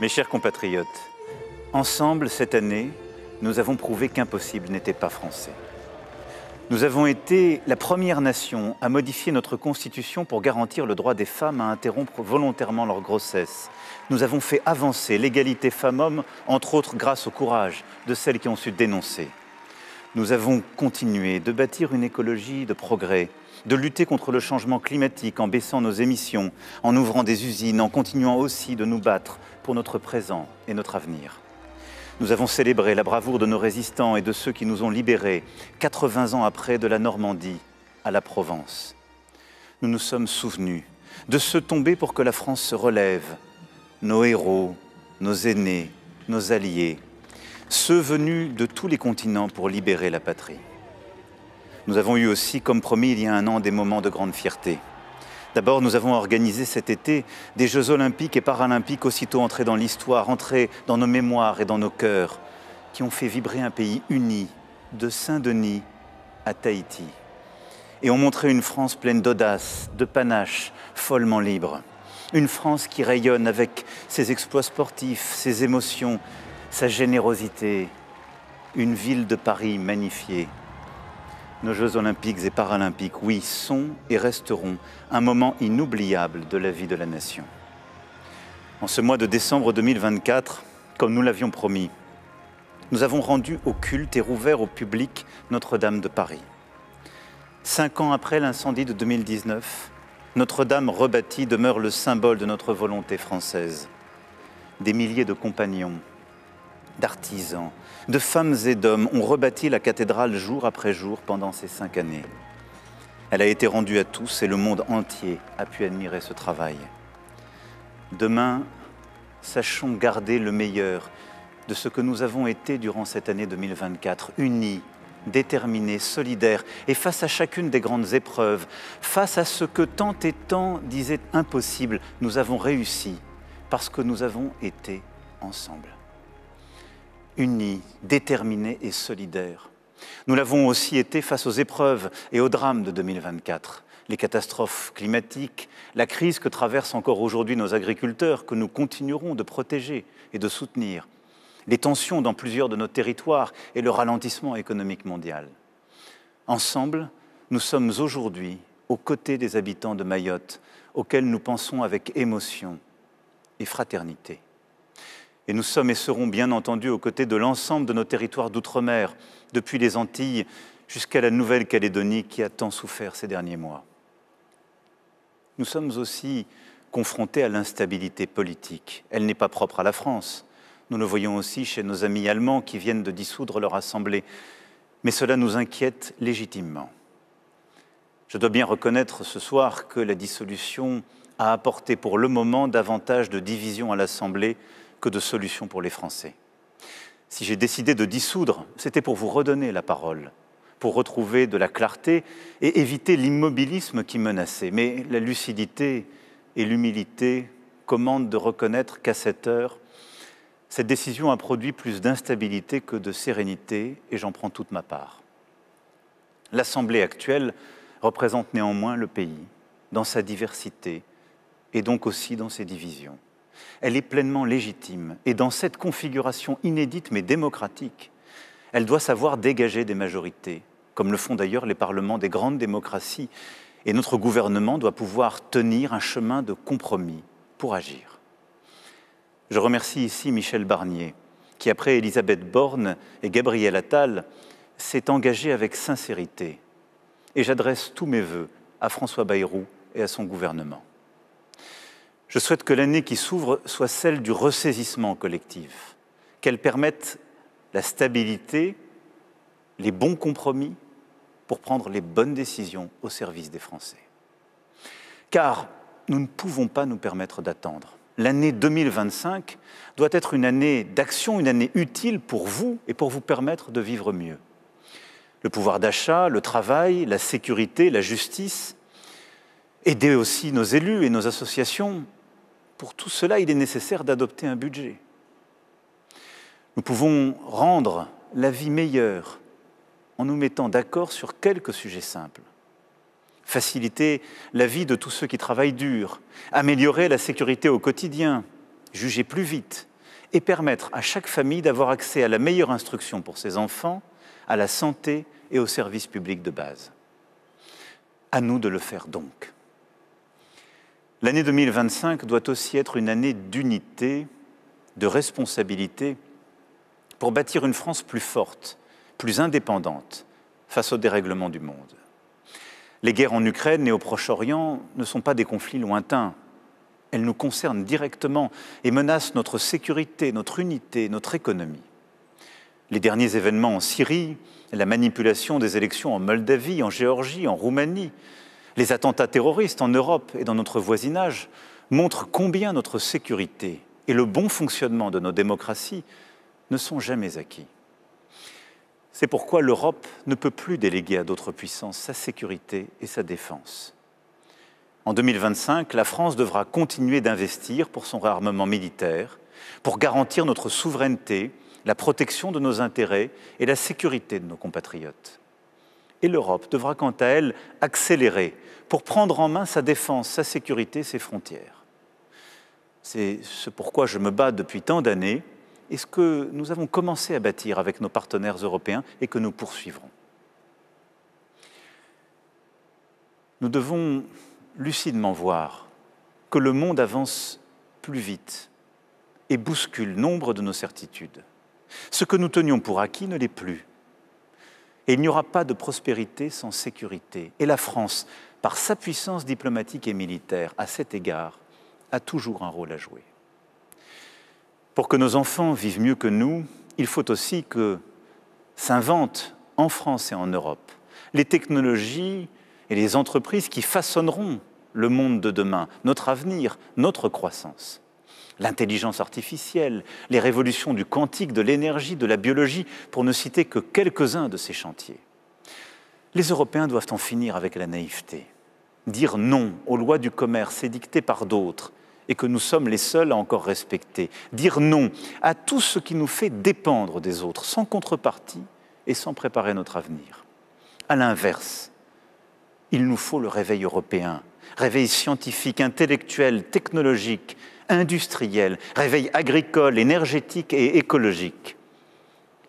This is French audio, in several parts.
Mes chers compatriotes, ensemble, cette année, nous avons prouvé qu'impossible n'était pas français. Nous avons été la première nation à modifier notre constitution pour garantir le droit des femmes à interrompre volontairement leur grossesse. Nous avons fait avancer l'égalité femmes-hommes, entre autres grâce au courage de celles qui ont su dénoncer. Nous avons continué de bâtir une écologie de progrès, de lutter contre le changement climatique en baissant nos émissions, en ouvrant des usines, en continuant aussi de nous battre pour notre présent et notre avenir. Nous avons célébré la bravoure de nos résistants et de ceux qui nous ont libérés, 80 ans après, de la Normandie à la Provence. Nous nous sommes souvenus de ceux tombés pour que la France se relève, nos héros, nos aînés, nos alliés, ceux venus de tous les continents pour libérer la patrie. Nous avons eu aussi, comme promis il y a un an, des moments de grande fierté. D'abord, nous avons organisé cet été des Jeux olympiques et paralympiques aussitôt entrés dans l'histoire, entrés dans nos mémoires et dans nos cœurs, qui ont fait vibrer un pays uni, de Saint-Denis à Tahiti, et ont montré une France pleine d'audace, de panache, follement libre. Une France qui rayonne avec ses exploits sportifs, ses émotions, sa générosité. Une ville de Paris magnifiée. Nos Jeux olympiques et paralympiques, oui, sont et resteront un moment inoubliable de la vie de la nation. En ce mois de décembre 2024, comme nous l'avions promis, nous avons rendu au culte et rouvert au public Notre-Dame de Paris. 5 ans après l'incendie de 2019, Notre-Dame rebâtie demeure le symbole de notre volonté française. Des milliers de compagnons, d'artisans, de femmes et d'hommes ont rebâti la cathédrale jour après jour pendant ces 5 années. Elle a été rendue à tous et le monde entier a pu admirer ce travail. Demain, sachons garder le meilleur de ce que nous avons été durant cette année 2024, unis, déterminés, solidaires, et face à chacune des grandes épreuves, face à ce que tant et tant disaient impossible, nous avons réussi parce que nous avons été ensemble. Unis, déterminés et solidaires. Nous l'avons aussi été face aux épreuves et aux drames de 2024. Les catastrophes climatiques, la crise que traversent encore aujourd'hui nos agriculteurs, que nous continuerons de protéger et de soutenir, les tensions dans plusieurs de nos territoires et le ralentissement économique mondial. Ensemble, nous sommes aujourd'hui aux côtés des habitants de Mayotte, auxquels nous pensons avec émotion et fraternité. Et nous sommes et serons bien entendu aux côtés de l'ensemble de nos territoires d'outre-mer, depuis les Antilles jusqu'à la Nouvelle-Calédonie qui a tant souffert ces derniers mois. Nous sommes aussi confrontés à l'instabilité politique. Elle n'est pas propre à la France. Nous le voyons aussi chez nos amis allemands qui viennent de dissoudre leur assemblée. Mais cela nous inquiète légitimement. Je dois bien reconnaître ce soir que la dissolution a apporté pour le moment davantage de division à l'Assemblée que de solutions pour les Français. Si j'ai décidé de dissoudre, c'était pour vous redonner la parole, pour retrouver de la clarté et éviter l'immobilisme qui menaçait. Mais la lucidité et l'humilité commandent de reconnaître qu'à cette heure, cette décision a produit plus d'instabilité que de sérénité, et j'en prends toute ma part. L'Assemblée actuelle représente néanmoins le pays, dans sa diversité, et donc aussi dans ses divisions. Elle est pleinement légitime et dans cette configuration inédite mais démocratique, elle doit savoir dégager des majorités, comme le font d'ailleurs les parlements des grandes démocraties, et notre gouvernement doit pouvoir tenir un chemin de compromis pour agir. Je remercie ici Michel Barnier, qui après Elisabeth Borne et Gabriel Attal, s'est engagé avec sincérité. Et j'adresse tous mes vœux à François Bayrou et à son gouvernement. Je souhaite que l'année qui s'ouvre soit celle du ressaisissement collectif, qu'elle permette la stabilité, les bons compromis pour prendre les bonnes décisions au service des Français. Car nous ne pouvons pas nous permettre d'attendre. L'année 2025 doit être une année d'action, une année utile pour vous et pour vous permettre de vivre mieux. Le pouvoir d'achat, le travail, la sécurité, la justice, aider aussi nos élus et nos associations. Pour tout cela, il est nécessaire d'adopter un budget. Nous pouvons rendre la vie meilleure en nous mettant d'accord sur quelques sujets simples. Faciliter la vie de tous ceux qui travaillent dur, améliorer la sécurité au quotidien, juger plus vite, et permettre à chaque famille d'avoir accès à la meilleure instruction pour ses enfants, à la santé et aux services publics de base. À nous de le faire donc. L'année 2025 doit aussi être une année d'unité, de responsabilité, pour bâtir une France plus forte, plus indépendante face au dérèglement du monde. Les guerres en Ukraine et au Proche-Orient ne sont pas des conflits lointains. Elles nous concernent directement et menacent notre sécurité, notre unité, notre économie. Les derniers événements en Syrie, la manipulation des élections en Moldavie, en Géorgie, en Roumanie, les attentats terroristes en Europe et dans notre voisinage montrent combien notre sécurité et le bon fonctionnement de nos démocraties ne sont jamais acquis. C'est pourquoi l'Europe ne peut plus déléguer à d'autres puissances sa sécurité et sa défense. En 2025, la France devra continuer d'investir pour son réarmement militaire, pour garantir notre souveraineté, la protection de nos intérêts et la sécurité de nos compatriotes. Et l'Europe devra quant à elle accélérer pour prendre en main sa défense, sa sécurité, ses frontières. C'est ce pourquoi je me bats depuis tant d'années et ce que nous avons commencé à bâtir avec nos partenaires européens et que nous poursuivrons. Nous devons lucidement voir que le monde avance plus vite et bouscule nombre de nos certitudes. Ce que nous tenions pour acquis ne l'est plus. Et il n'y aura pas de prospérité sans sécurité. Et la France, par sa puissance diplomatique et militaire, à cet égard, a toujours un rôle à jouer. Pour que nos enfants vivent mieux que nous, il faut aussi que s'inventent en France et en Europe les technologies et les entreprises qui façonneront le monde de demain, notre avenir, notre croissance. L'intelligence artificielle, les révolutions du quantique, de l'énergie, de la biologie, pour ne citer que quelques-uns de ces chantiers. Les Européens doivent en finir avec la naïveté. Dire non aux lois du commerce édictées par d'autres et que nous sommes les seuls à encore respecter. Dire non à tout ce qui nous fait dépendre des autres, sans contrepartie et sans préparer notre avenir. À l'inverse, il nous faut le réveil européen, réveil scientifique, intellectuel, technologique, industriel, réveil agricole, énergétique et écologique.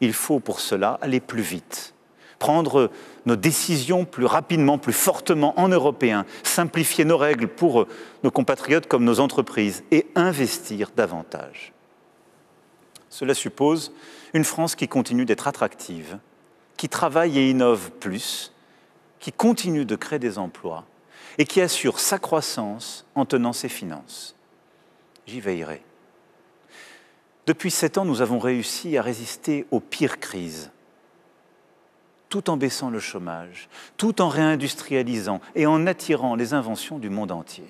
Il faut pour cela aller plus vite, prendre nos décisions plus rapidement, plus fortement en européen, simplifier nos règles pour nos compatriotes comme nos entreprises et investir davantage. Cela suppose une France qui continue d'être attractive, qui travaille et innove plus, qui continue de créer des emplois et qui assure sa croissance en tenant ses finances. J'y veillerai. Depuis 7 ans, nous avons réussi à résister aux pires crises, tout en baissant le chômage, tout en réindustrialisant et en attirant les inventions du monde entier.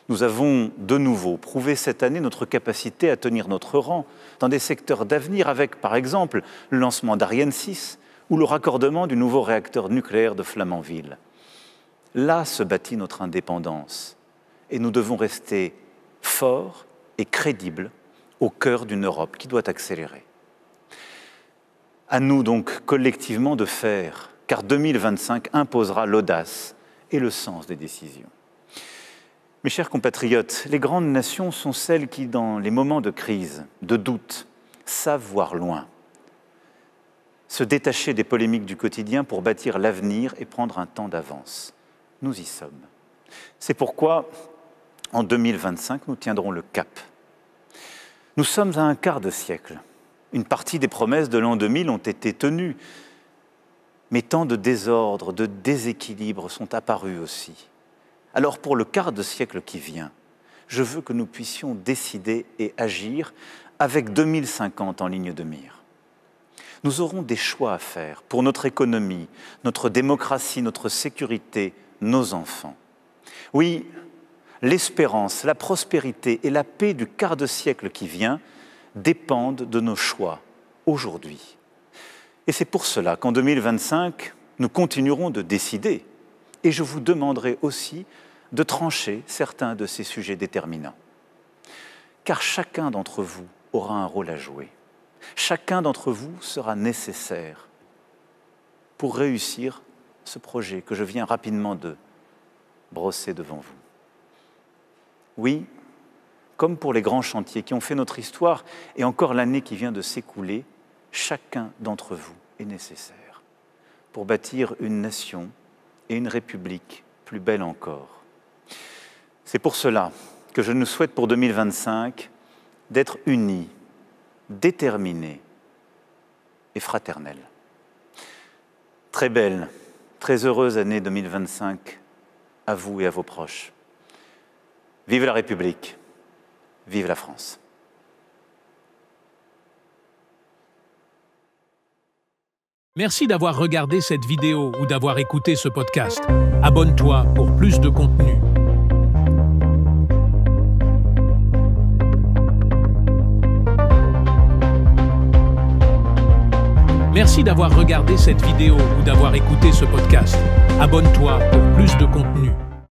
Nous avons de nouveau prouvé cette année notre capacité à tenir notre rang dans des secteurs d'avenir avec, par exemple, le lancement d'Ariane 6 ou le raccordement du nouveau réacteur nucléaire de Flamanville. Là se bâtit notre indépendance et nous devons rester forts et crédibles au cœur d'une Europe qui doit accélérer. À nous donc collectivement de faire, car 2025 imposera l'audace et le sens des décisions. Mes chers compatriotes, les grandes nations sont celles qui, dans les moments de crise, de doute, savent voir loin, se détacher des polémiques du quotidien pour bâtir l'avenir et prendre un temps d'avance. Nous y sommes. C'est pourquoi, en 2025, nous tiendrons le cap. Nous sommes à un quart de siècle. Une partie des promesses de l'an 2000 ont été tenues, mais tant de désordres, de déséquilibres sont apparus aussi. Alors pour le quart de siècle qui vient, je veux que nous puissions décider et agir avec 2050 en ligne de mire. Nous aurons des choix à faire pour notre économie, notre démocratie, notre sécurité, nos enfants. Oui, l'espérance, la prospérité et la paix du quart de siècle qui vient dépendent de nos choix aujourd'hui. Et c'est pour cela qu'en 2025, nous continuerons de décider et je vous demanderai aussi de trancher certains de ces sujets déterminants. Car chacun d'entre vous aura un rôle à jouer. Chacun d'entre vous sera nécessaire pour réussir ce projet que je viens rapidement de brosser devant vous. Oui, comme pour les grands chantiers qui ont fait notre histoire et encore l'année qui vient de s'écouler, chacun d'entre vous est nécessaire pour bâtir une nation et une république plus belle encore. C'est pour cela que je nous souhaite pour 2025 d'être unis, déterminés et fraternels. Très belle, très heureuse année 2025 à vous et à vos proches. Vive la République, vive la France. Merci d'avoir regardé cette vidéo ou d'avoir écouté ce podcast. Abonne-toi pour plus de contenu. Merci d'avoir regardé cette vidéo ou d'avoir écouté ce podcast. Abonne-toi pour plus de contenu.